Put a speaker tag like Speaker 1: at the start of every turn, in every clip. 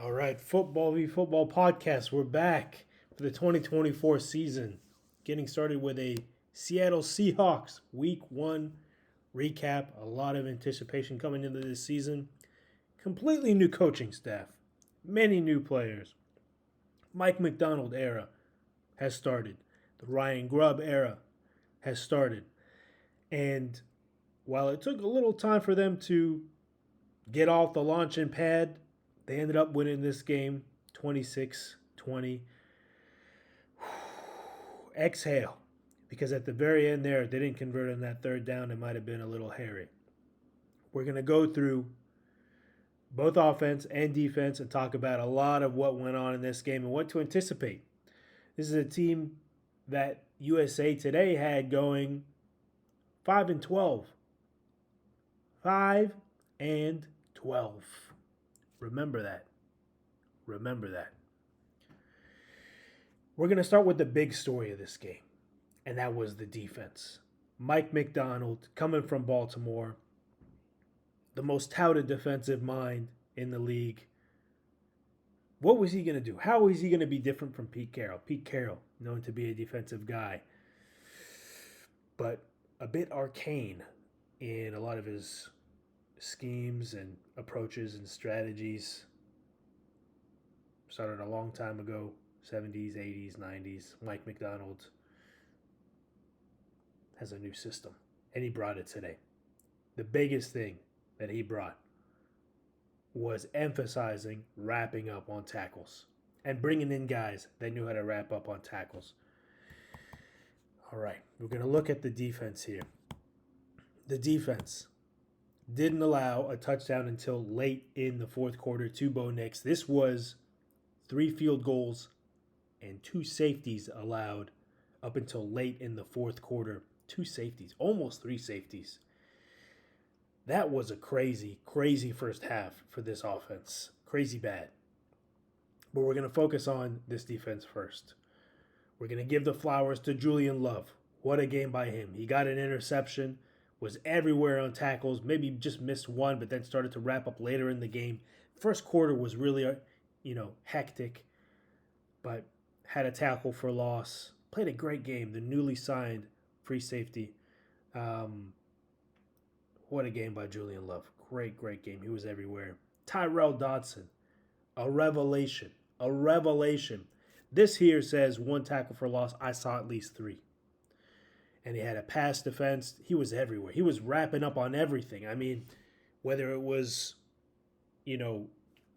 Speaker 1: All right, Football v Football podcast. We're back for the 2024 season. Getting started with a Seattle Seahawks Week 1 recap. A lot of anticipation coming into this season. Completely new coaching staff. Many new players. Mike McDonald era has started. The Ryan Grubb era has started. And while it took a little time for them to get off the launching pad, they ended up winning this game 26-20. Exhale. Because at the very end there, they didn't convert on that third down. It might have been a little hairy. We're going to go through both offense and defense and talk about a lot of what went on in this game and what to anticipate. This is a team that USA Today had going 5-12. 5-12. Remember that. Remember that. We're going to start with the big story of this game, and that was the defense. Mike McDonald, coming from Baltimore, the most touted defensive mind in the league. What was he going to do? How is he going to be different from Pete Carroll? Pete Carroll, known to be a defensive guy, but a bit arcane in a lot of his schemes and approaches and strategies. Started a long time ago, 70s, 80s, 90s. Mike McDonald has a new system, and he brought it today. The biggest thing that he brought was emphasizing wrapping up on tackles and bringing in guys that knew how to wrap up on tackles. All right, we're going to look at the defense here. The defense didn't allow a touchdown until late in the fourth quarter to Bo Nix. This was 3 field goals and 2 safeties allowed up until late in the fourth quarter. 2 safeties, almost 3 safeties. That was a crazy, crazy first half for this offense. Crazy bad. But we're going to focus on this defense first. We're going to give the flowers to Julian Love. What a game by him. He got an interception, was everywhere on tackles, maybe just missed one, but then started to wrap up later in the game. First quarter was really, hectic, but had a tackle for loss. Played a great game. The newly signed free safety. What a game by Julian Love. Great, great game. He was everywhere. Tyrel Dodson, a revelation. A revelation. This here says 1 tackle for loss. I saw at least 3. And he had a pass defense. He was everywhere. He was wrapping up on everything. I mean, whether it was,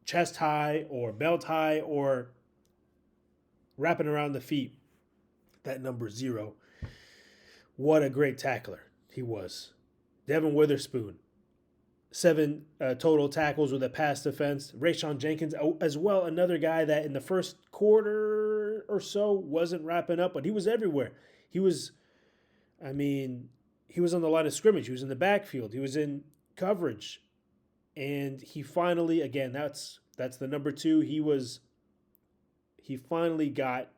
Speaker 1: chest high or belt high or wrapping around the feet, that number 0. What a great tackler he was. Devon Witherspoon, 7 total tackles with a pass defense. Rayshawn Jenkins as well, another guy that in the first quarter or so wasn't wrapping up, but he was everywhere. He was on the line of scrimmage. He was in the backfield. He was in coverage. And he finally, again, that's the number 2. He finally got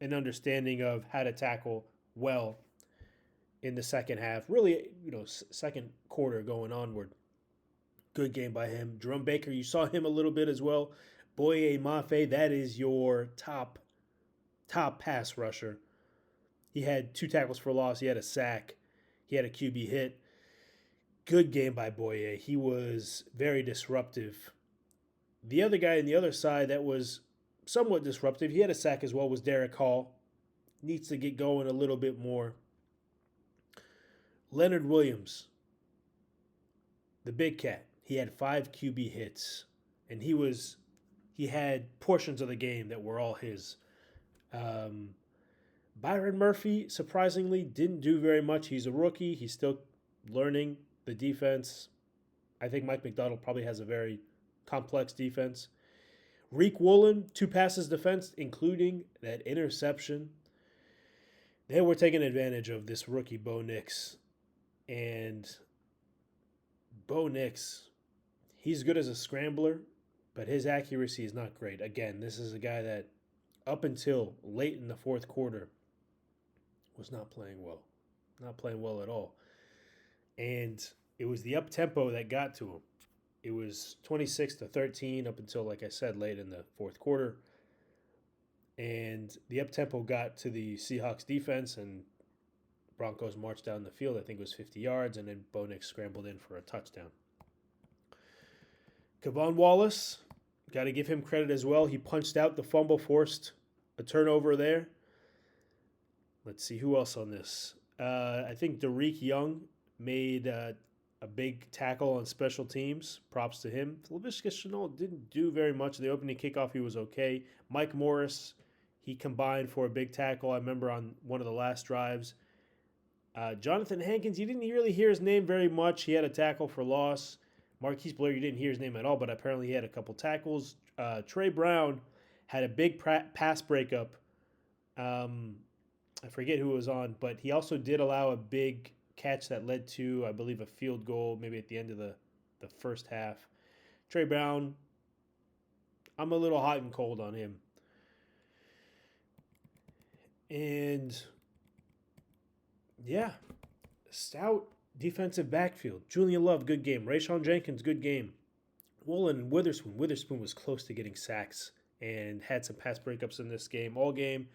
Speaker 1: an understanding of how to tackle well in the second half. Really, second quarter going onward. Good game by him. Jerome Baker, you saw him a little bit as well. Boye Mafe, that is your top pass rusher. He had 2 tackles for loss. He had a sack. He had a QB hit. Good game by Boye. He was very disruptive. The other guy on the other side that was somewhat disruptive, he had a sack as well, was Derrick Hall. Needs to get going a little bit more. Leonard Williams, the big cat, he had 5 QB hits, and he had portions of the game that were all his. Byron Murphy, surprisingly, didn't do very much. He's a rookie. He's still learning the defense. I think Mike McDonald probably has a very complex defense. Tariq Woolen, 2 passes defense, including that interception. They were taking advantage of this rookie, Bo Nix. And Bo Nix, he's good as a scrambler, but his accuracy is not great. Again, this is a guy that up until late in the fourth quarter was not playing well. Not playing well at all. And it was the up-tempo that got to him. It was 26-13 up until, like I said, late in the fourth quarter. And the up-tempo got to the Seahawks defense, and Broncos marched down the field. I think it was 50 yards, and then Bo Nix scrambled in for a touchdown. Kevon Wallace, got to give him credit as well. He punched out the fumble, forced a turnover there. Let's see who else on this. I think Derrick Young made a big tackle on special teams. Props to him. Laviska Shenault didn't do very much. The opening kickoff, he was okay. Mike Morris, he combined for a big tackle. I remember on one of the last drives. Jonathan Hankins, you didn't really hear his name very much. He had a tackle for loss. Marquise Blair, you didn't hear his name at all, but apparently he had a couple tackles. Trey Brown had a big pass breakup. I forget who it was on, but he also did allow a big catch that led to, I believe, a field goal maybe at the end of the first half. Trey Brown, I'm a little hot and cold on him. And, yeah, stout defensive backfield. Julian Love, good game. Rayshawn Jenkins, good game. Woolen and Witherspoon. Witherspoon was close to getting sacks and had some pass breakups in this game. All game.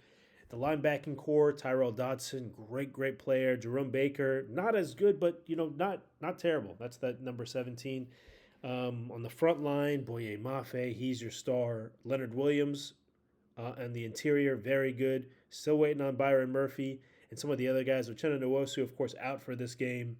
Speaker 1: The linebacking core, Tyrel Dodson, great player. Jerome Baker, not as good, but, not terrible. That's that number 17. On the front line, Boye Mafe, he's your star. Leonard Williams on the interior, very good. Still waiting on Byron Murphy and some of the other guys. Uchenna Nwosu, of course, out for this game.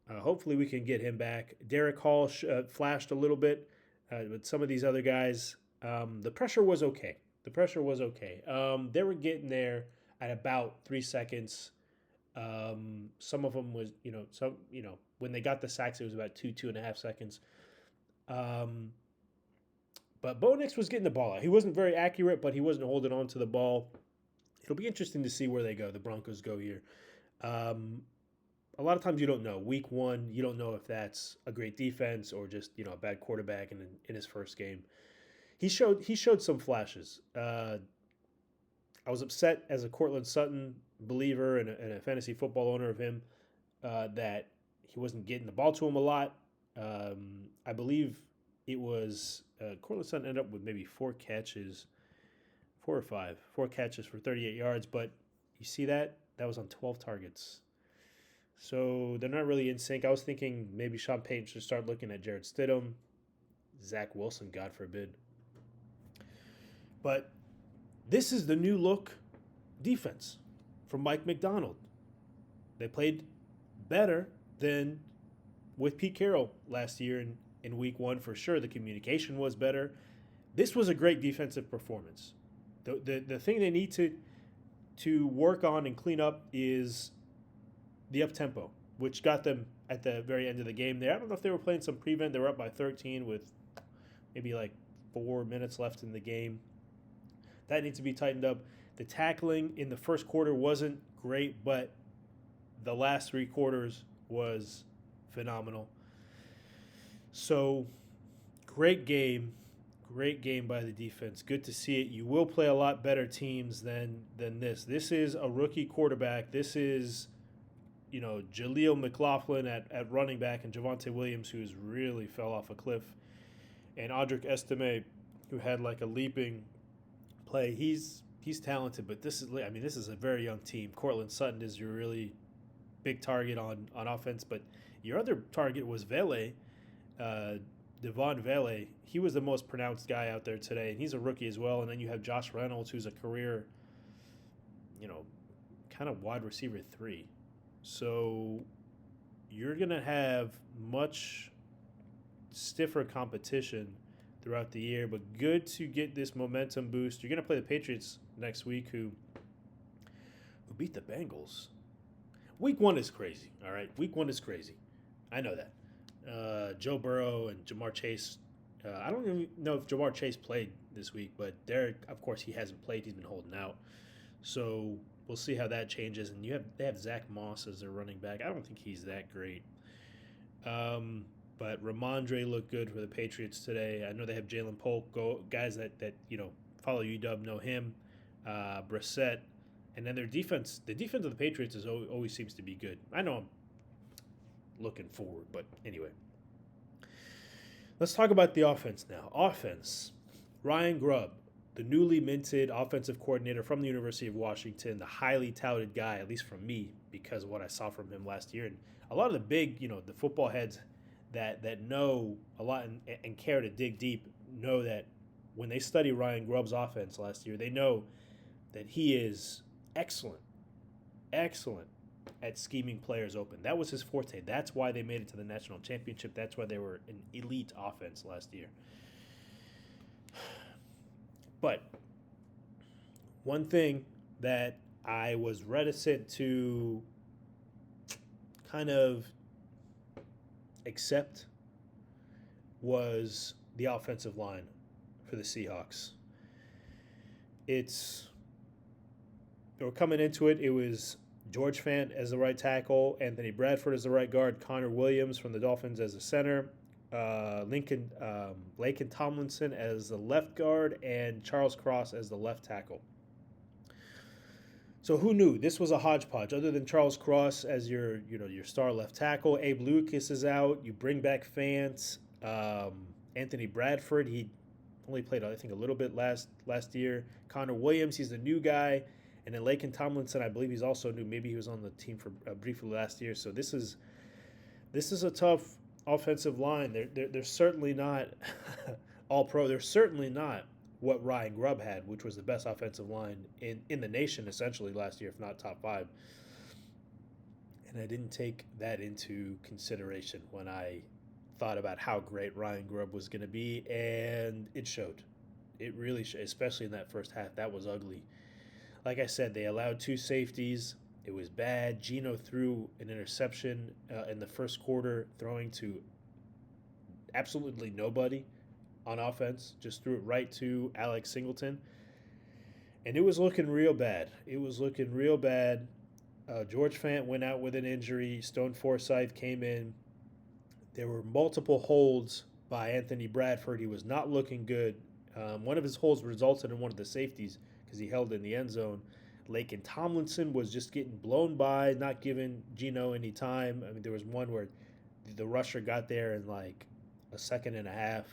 Speaker 1: Hopefully we can get him back. Derrick Hall flashed a little bit, but some of these other guys, the pressure was okay. They were getting there at about 3 seconds. Some of them was, when they got the sacks, it was about 2.5 seconds. But Bo Nix was getting the ball out. He wasn't very accurate, but he wasn't holding on to the ball. It'll be interesting to see where they go. The Broncos go here. A lot of times you don't know. Week 1, you don't know if that's a great defense or just, a bad quarterback in his first game. He showed some flashes. I was upset as a Courtland Sutton believer and a fantasy football owner of him that he wasn't getting the ball to him a lot. I believe it was Courtland Sutton ended up with maybe 4 catches for 38 yards. But you see that was on 12 targets. So they're not really in sync. I was thinking maybe Sean Payton should start looking at Jarrett Stidham, Zach Wilson, God forbid. But this is the new look defense from Mike McDonald. They played better than with Pete Carroll last year in week 1 for sure. The communication was better. This was a great defensive performance. The thing they need to work on and clean up is the up-tempo, which got them at the very end of the game there. I don't know if they were playing some prevent. They were up by 13 with maybe like 4 minutes left in the game. That needs to be tightened up. The tackling in the first quarter wasn't great, but the last 3 quarters was phenomenal. So, great game by the defense. Good to see it. You will play a lot better teams than this. This is a rookie quarterback. This is, Jaleel McLaughlin at running back and Javonte Williams, who's really fell off a cliff, and Audric Estime, who had like a leaping play. He's talented, but this is a very young team. Courtland Sutton is your really big target on offense, but your other target was Vele, Devon Vele. He was the most pronounced guy out there today, and he's a rookie as well. And then you have Josh Reynolds, who's a career, kind of wide receiver 3. So you're going to have much stiffer competition throughout the year, but good to get this momentum boost. You're going to play the Patriots next week, who beat the Bengals. Week 1 is crazy, all right? Week 1 is crazy. I know that. Joe Burrow and Jamar Chase. I don't even know if Jamar Chase played this week, but Derek, of course, he hasn't played. He's been holding out. So we'll see how that changes. And they have Zach Moss as their running back. I don't think he's that great. But Ramondre looked good for the Patriots today. I know they have Jalen Polk, guys that follow UW know him, Brissett, and then their defense. The defense of the Patriots always seems to be good. I know I'm looking forward, but anyway. Let's talk about the offense now. Offense. Ryan Grubb, the newly minted offensive coordinator from the University of Washington, the highly touted guy, at least from me, because of what I saw from him last year. And a lot of the big, the football heads that know a lot and care to dig deep know that when they study Ryan Grubb's offense last year, they know that he is excellent at scheming players open. That was his forte. That's why they made it to the national championship. That's why they were an elite offense last year. But one thing that I was reticent to kind of accept was the offensive line for the Seahawks. They were coming into it. It was George Fant as the right tackle, Anthony Bradford as the right guard, Connor Williams from the Dolphins as the center, Laken Tomlinson as the left guard, and Charles Cross as the left tackle. So who knew? This was a hodgepodge. Other than Charles Cross as your star left tackle, Abe Lucas is out. You bring back Fant, Anthony Bradford. He only played, I think, a little bit last year. Connor Williams, he's the new guy. And then Laken Tomlinson, I believe he's also new. Maybe he was on the team for briefly last year. So this is a tough offensive line. They're certainly not all pro. They're certainly not what Ryan Grubb had, which was the best offensive line in the nation essentially last year, if not top 5. And I didn't take that into consideration when I thought about how great Ryan Grubb was going to be, and it showed. It really showed, especially in that first half. That was ugly. Like I said, they allowed 2 safeties. It was bad. Geno threw an interception in the first quarter, throwing to absolutely nobody on offense. Just threw it right to Alex Singleton. And it was looking real bad. George Fant went out with an injury. Stone Forsythe came in. There were multiple holds by Anthony Bradford. He was not looking good. One of his holds resulted in one of the safeties because he held in the end zone. Laken Tomlinson was just getting blown by, not giving Geno any time. I mean, there was one where the rusher got there in like a second and a half.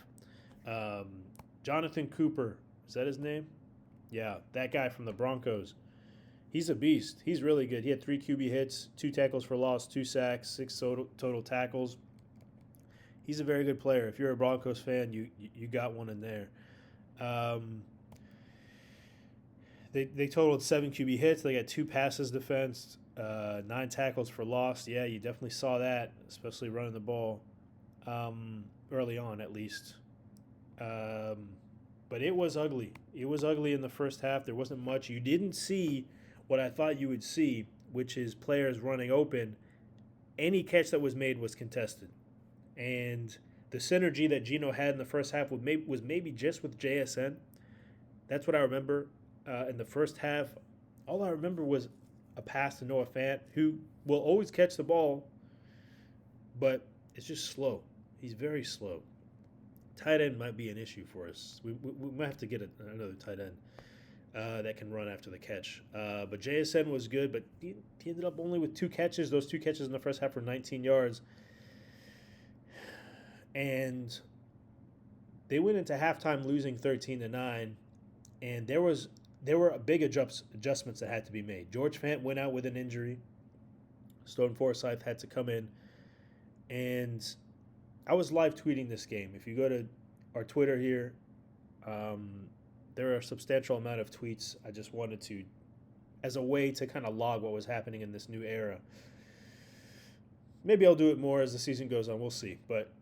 Speaker 1: Jonathan Cooper, is that his name? Yeah, that guy from the Broncos. He's a beast. He's really good. He had 3 QB hits, 2 tackles for loss, 2 sacks, 6 total tackles. He's a very good player. If you're a Broncos fan, you got one in there. They totaled 7 QB hits. They got 2 passes defensed, 9 tackles for loss. Yeah, you definitely saw that, especially running the ball early on at least. But it was ugly. It was ugly in the first half. There wasn't much. You didn't see what I thought you would see, which is players running open. Any catch that was made was contested. And the synergy that Geno had in the first half was maybe just with JSN. That's what I remember. In the first half, all I remember was a pass to Noah Fant, who will always catch the ball, but it's just slow. He's very slow. Tight end might be an issue for us. We might have to get another tight end that can run after the catch. But JSN was good, but he ended up only with 2 catches. Those 2 catches in the first half were 19 yards. And they went into halftime losing 13-9, and there were big adjustments that had to be made. George Fant went out with an injury. Stone Forsythe had to come in. And I was live tweeting this game. If you go to our Twitter here, there are a substantial amount of tweets. I just wanted to, as a way to kind of log what was happening in this new era. Maybe I'll do it more as the season goes on. We'll see. But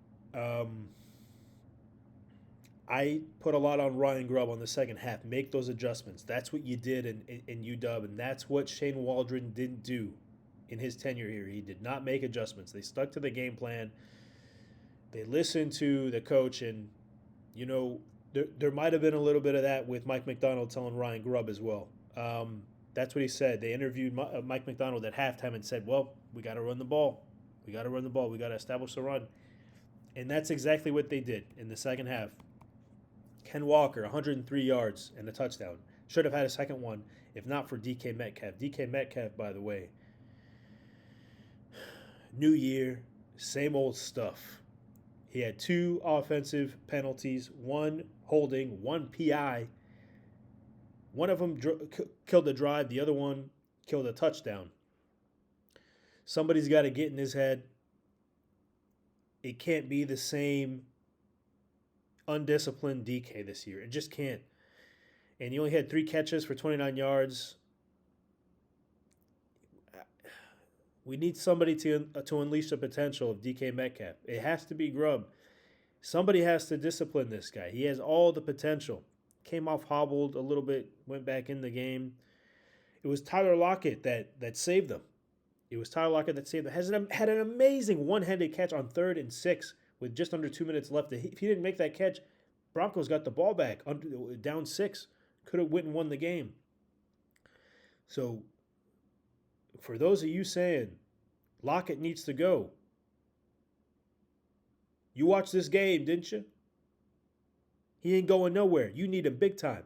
Speaker 1: I put a lot on Ryan Grubb on the second half. Make those adjustments. That's what you did in UW, and that's what Shane Waldron didn't do in his tenure here. He did not make adjustments. They stuck to the game plan. They listened to the coach, and, there might have been a little bit of that with Mike McDonald telling Ryan Grubb as well. That's what he said. They interviewed Mike McDonald at halftime and said, well, we got to run the ball. We got to establish the run. And that's exactly what they did in the second half. Ken Walker, 103 yards and a touchdown. Should have had a second one if not for DK Metcalf. DK Metcalf, by the way, new year, same old stuff. He had 2 offensive penalties, 1 holding, 1 PI. One of them killed the drive. The other one killed a touchdown. Somebody's got to get in his head. It can't be the same undisciplined DK this year. It just can't. And he only had 3 catches for 29 yards. We need somebody to unleash the potential of DK Metcalf. It has to be Grubb. Somebody has to discipline this guy. He has all the potential. Came off hobbled a little bit, went back in the game. It was Tyler Lockett that saved them. It was Tyler Lockett that saved them. Had an amazing one-handed catch on 3rd and 6 with just under 2 minutes left. If he didn't make that catch, Broncos got the ball back down 6. Could have went and won the game. So, for those of you saying Lockett needs to go, you watched this game, didn't you? He ain't going nowhere. You need him big time.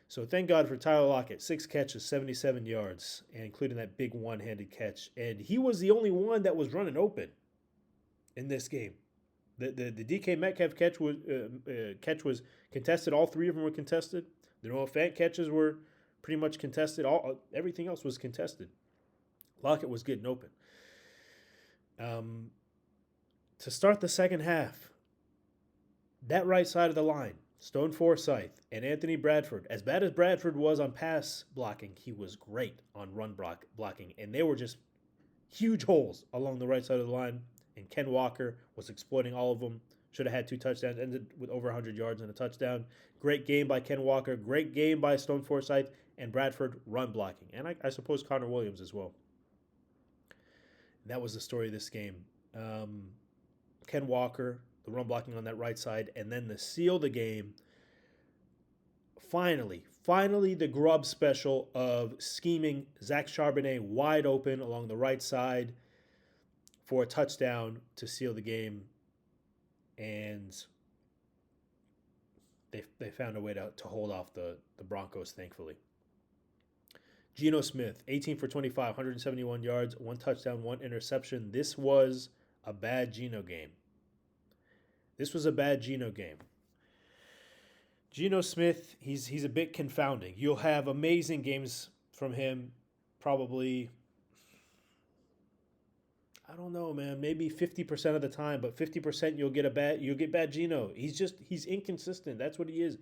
Speaker 1: So thank God for Tyler Lockett. 6 catches, 77 yards, and including that big one-handed catch. And he was the only one that was running open in this game. The DK Metcalf catch was contested. All 3 of them were contested. The Noah Fant catches were pretty much contested. Everything else was contested. Lockett was getting open. To start the second half, that right side of the line, Stone Forsythe and Anthony Bradford, as bad as Bradford was on pass blocking, he was great on run blocking. And they were just huge holes along the right side of the line. And Ken Walker was exploiting all of them. Should have had 2 touchdowns, ended with over 100 yards and a touchdown. Great game by Ken Walker. Great game by Stone Forsythe and Bradford run blocking. And I suppose Connor Williams as well. And that was the story of this game. Ken Walker, the run blocking on that right side, and then to seal the game, finally the Grubb special of scheming Zach Charbonnet wide open along the right side for a touchdown to seal the game. And they found a way to hold off the Broncos, thankfully. Geno Smith, 18 for 25, 171 yards, 1 touchdown, 1 interception. This was a bad Geno game. Geno Smith, he's a bit confounding. You'll have amazing games from him, probably, I don't know, man, maybe 50% of the time, but 50% you'll get bad Geno. He's inconsistent. That's what he is.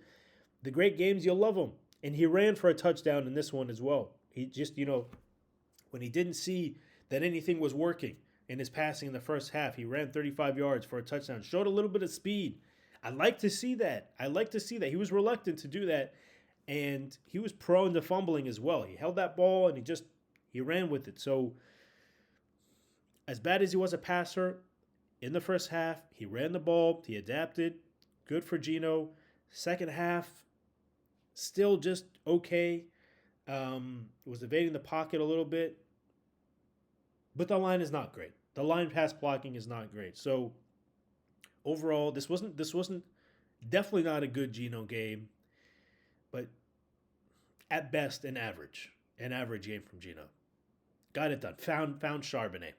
Speaker 1: The great games, you'll love him. And he ran for a touchdown in this one as well. He just, when he didn't see that anything was working in his passing in the first half, he ran 35 yards for a touchdown. Showed a little bit of speed. I like to see that. He was reluctant to do that, and he was prone to fumbling as well. He held that ball, and he ran with it. So as bad as he was a passer in the first half, he ran the ball. He adapted. Good for Geno. Second half, still just okay. Was evading the pocket a little bit. But the line is not great. The line pass blocking is not great. So overall, this wasn't definitely not a good Geno game, but at best an average game from Geno. Got it done. Found Charbonnet.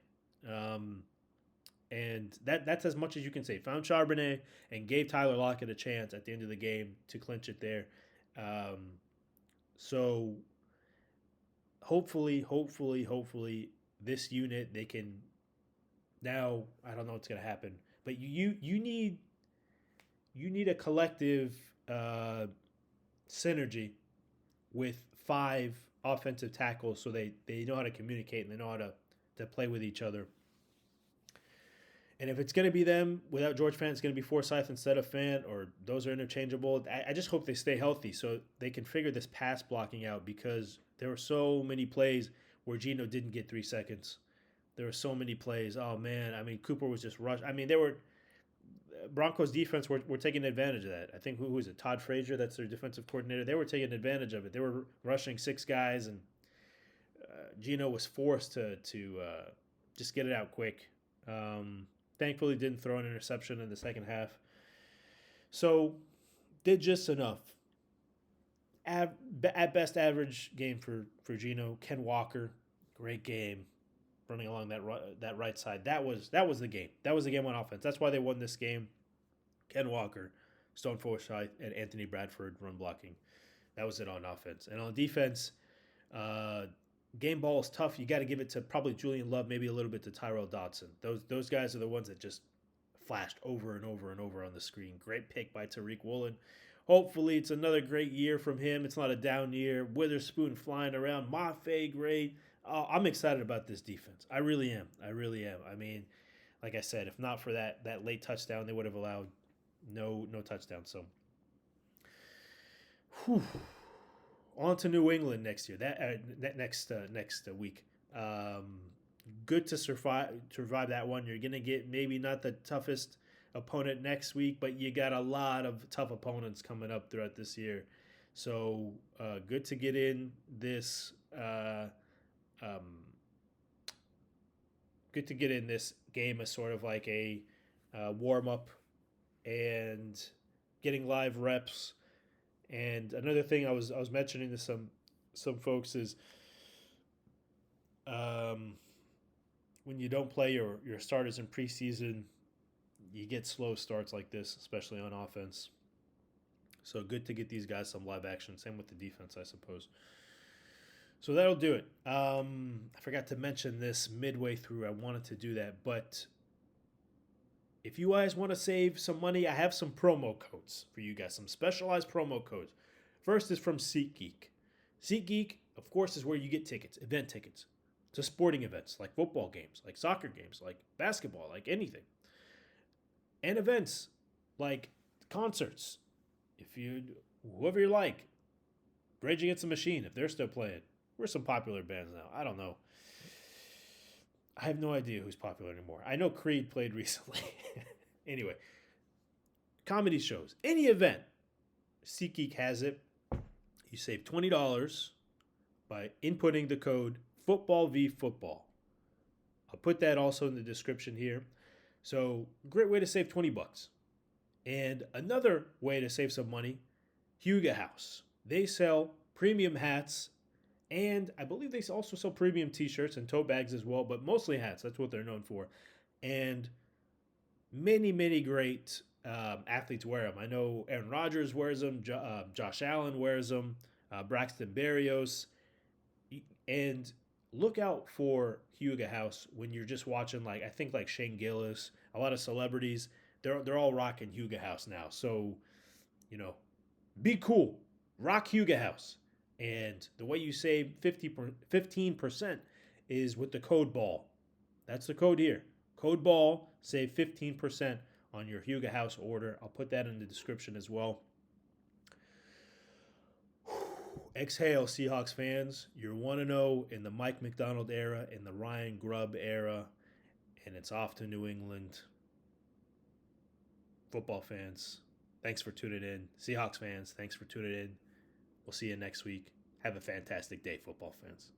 Speaker 1: And that's as much as you can say. Found Charbonnet and gave Tyler Lockett a chance at the end of the game to clinch it there. So hopefully this unit, they can now, I don't know what's going to happen, but you need a collective synergy with 5 offensive tackles so they know how to communicate and they know how to play with each other. And if it's going to be them without George Fant, it's going to be Forsythe instead of Fant, or those are interchangeable. I just hope they stay healthy so they can figure this pass blocking out, because there were so many plays where Geno didn't get 3 seconds. There were so many plays. Oh, man. I mean, Cooper was just rushed. I mean, Broncos defense were taking advantage of that. I think, who was it? Todd Frazier, that's their defensive coordinator. They were taking advantage of it. They were rushing 6 guys, and Geno was forced to just get it out quick. Thankfully, didn't throw an interception in the second half. So, did just enough. At best, average game for Geno. Ken Walker, great game. running along that right side. That was the game. That was the game on offense. That's why they won this game. Ken Walker, Stone Forsythe, and Anthony Bradford run blocking. That was it on offense. And on defense, game ball is tough. You got to give it to probably Julian Love, maybe a little bit to Tyrel Dodson. Those guys are the ones that just flashed over and over and over on the screen. Great pick by Tariq Woolen. Hopefully it's another great year from him. It's not a down year. Witherspoon flying around. Mafe, great. I'm excited about this defense. I really am. I mean, like I said, if not for that late touchdown, they would have allowed no touchdown. So, on to New England next year. Next week. Good to survive that one. You're gonna get maybe not the toughest opponent next week, but you got a lot of tough opponents coming up throughout this year. So good to get in this. Good to get in this game as sort of like a warm up and getting live reps. And another thing I was mentioning to some folks is when you don't play your starters in preseason, you get slow starts like this, especially on offense. So good to get these guys some live action. Same with the defense, I suppose. So that'll do it. I forgot to mention this midway through. I wanted to do that. But if you guys want to save some money, I have some promo codes for you guys, some specialized promo codes. First is from SeatGeek. SeatGeek, of course, is where you get tickets, event tickets, to sporting events like football games, like soccer games, like basketball, like anything. And events like concerts. Whoever you like, Rage Against the Machine, if they're still playing. We're some popular bands now. I don't know. I have no idea who's popular anymore. I know Creed played recently. Anyway, comedy shows, any event, SeatGeek has it. You save $20 by inputting the code FOOTBALLVFOOTBALL. I'll put that also in the description here. So, great way to save $20. And another way to save some money, Huega House. They sell premium hats, and I believe they also sell premium t-shirts and tote bags as well, but mostly hats. That's what they're known for. And many, many great athletes wear them. I know Aaron Rodgers wears them. Josh Allen wears them. Braxton Berrios. And look out for Huega House when you're just watching, like, I think like Shane Gillis, a lot of celebrities. They're all rocking Huega House now. So, be cool. Rock Huega House. And the way you save 15% is with the code BALL. That's the code here. Code BALL, save 15% on your Huega House order. I'll put that in the description as well. Exhale, Seahawks fans. You're 1-0 in the Mike McDonald era, in the Ryan Grubb era, and it's off to New England. Football fans, thanks for tuning in. Seahawks fans, thanks for tuning in. We'll see you next week. Have a fantastic day, football fans.